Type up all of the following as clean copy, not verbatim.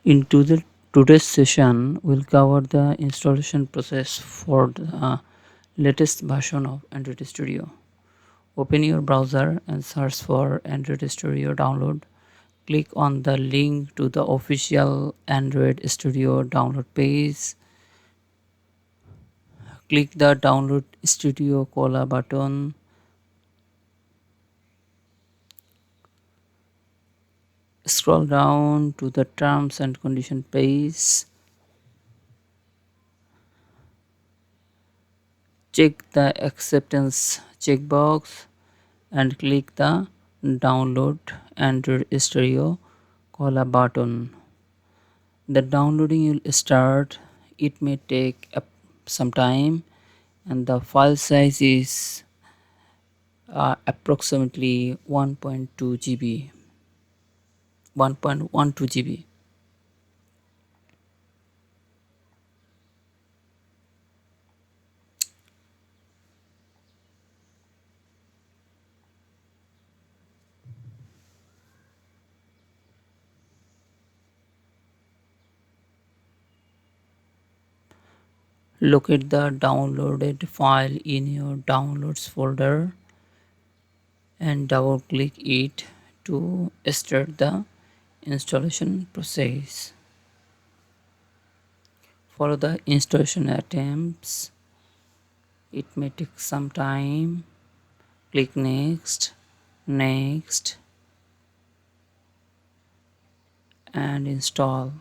Into the today's session, we'll cover the installation process for the latest version of Android Studio. Open your browser and search for Android Studio download. Click on the link to the official Android Studio download page. Click the Download Studio Koala button. Scroll down to the Terms and Condition page. Check the Acceptance checkbox and click the Download Android Stereo Koala button. The downloading will start. It may take some time, and the file size is approximately 1.2 GB, 1.12 GB. Locate the downloaded file in your Downloads folder and double click it to start the installation process. Follow the installation attempts. It may take some time. Click next, next, and install.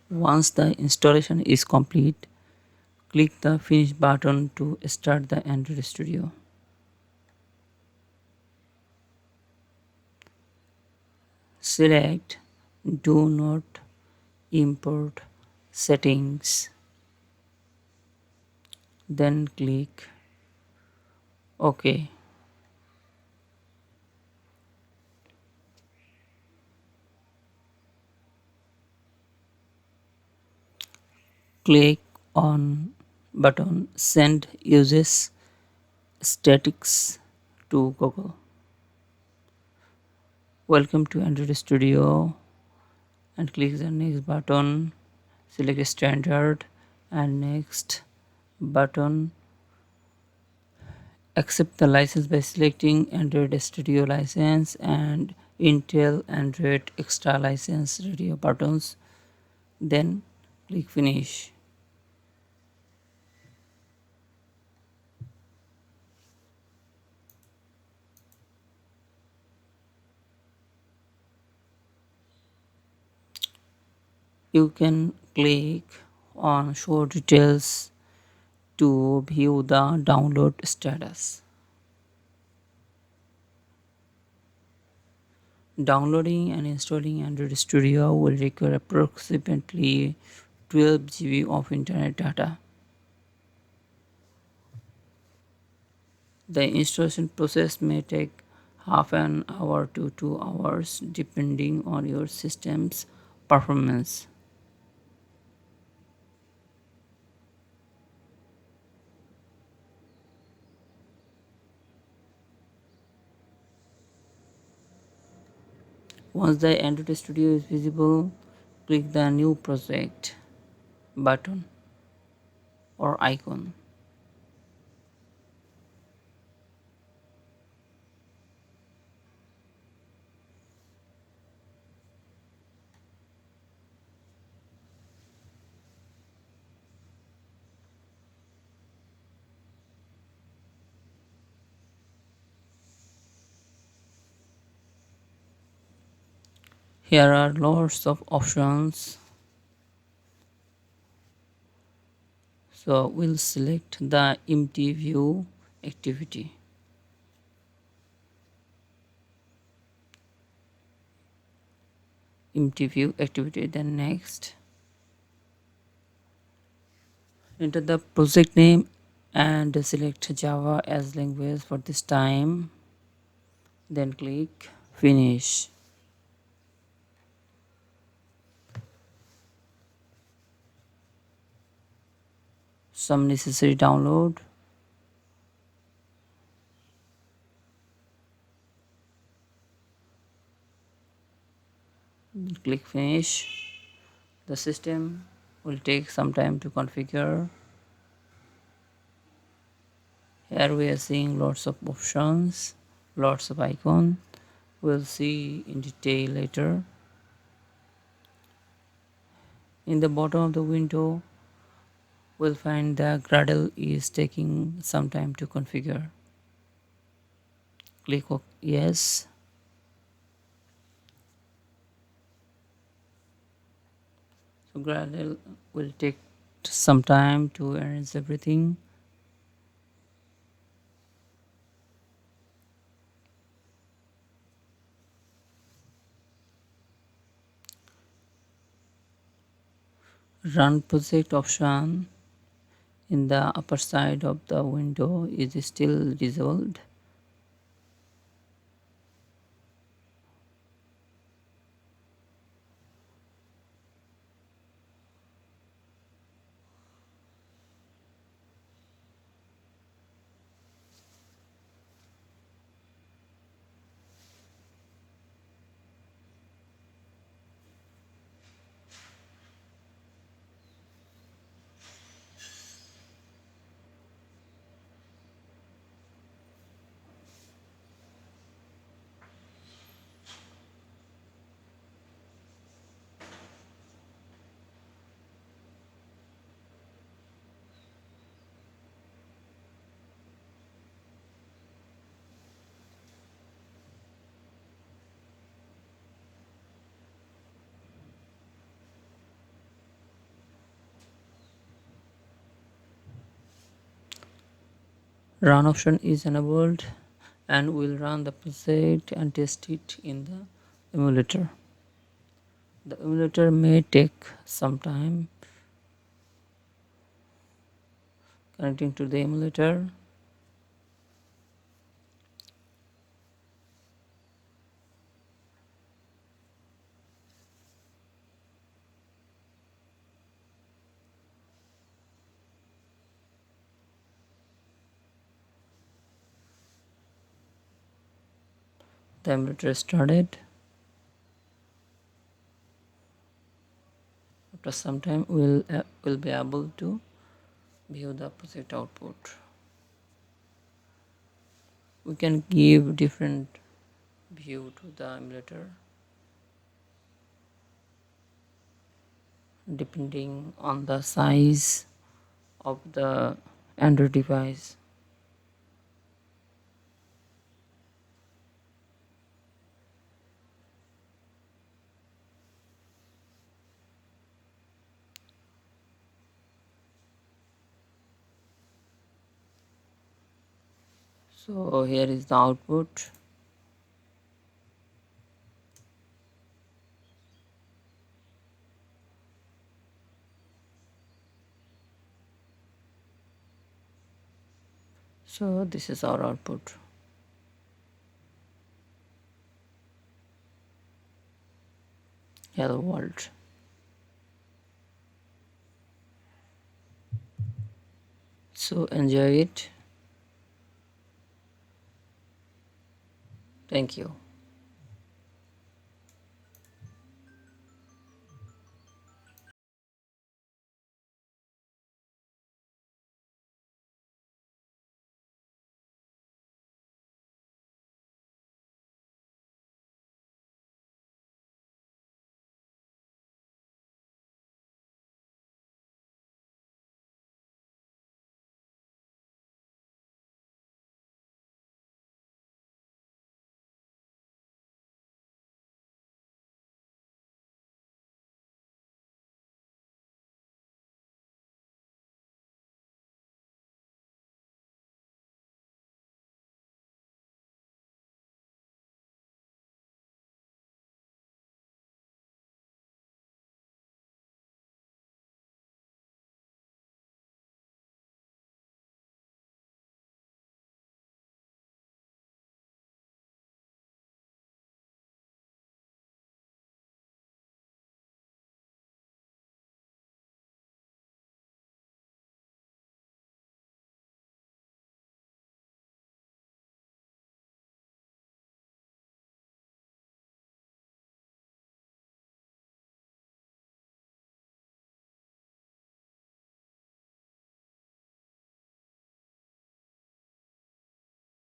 Once the installation is complete, click the finish button to start the Android Studio. Select Do Not Import Settings, then click OK. Click on button Send Uses Statics to Google. Welcome to Android Studio, and click the next button. Select Standard and Next button. Accept the license by selecting Android Studio license and Intel Android Extra license radio buttons. Then click Finish. You can click on Show Details to view the download status. Downloading and installing Android Studio will require approximately 12 GB of internet data. The installation process may take half an hour to 2 hours depending on your system's performance. Once the Android Studio is visible, click the New Project button or icon. Here are lots of options. So we'll select the empty view activity. Empty view activity, then next. Enter the project name and select Java as language for this time. Then click Finish. some necessary download. Click finish. The system will take some time to configure. Here we are seeing lots of options, lots of icons. We'll see in detail later. In the bottom of the window, we'll find the Gradle is taking some time to configure. Click yes. So Gradle will take some time to arrange everything. Run project option in the upper side of the window is still disabled. Run option is enabled and we'll run the project and test it in the emulator. The emulator may take some time connecting to the emulator. The emulator started. After some time we'll be able to view the project output. We can give different view to the emulator depending on the size of the Android device. So here is the output. So this is our output. Hello world. So enjoy it. Thank you.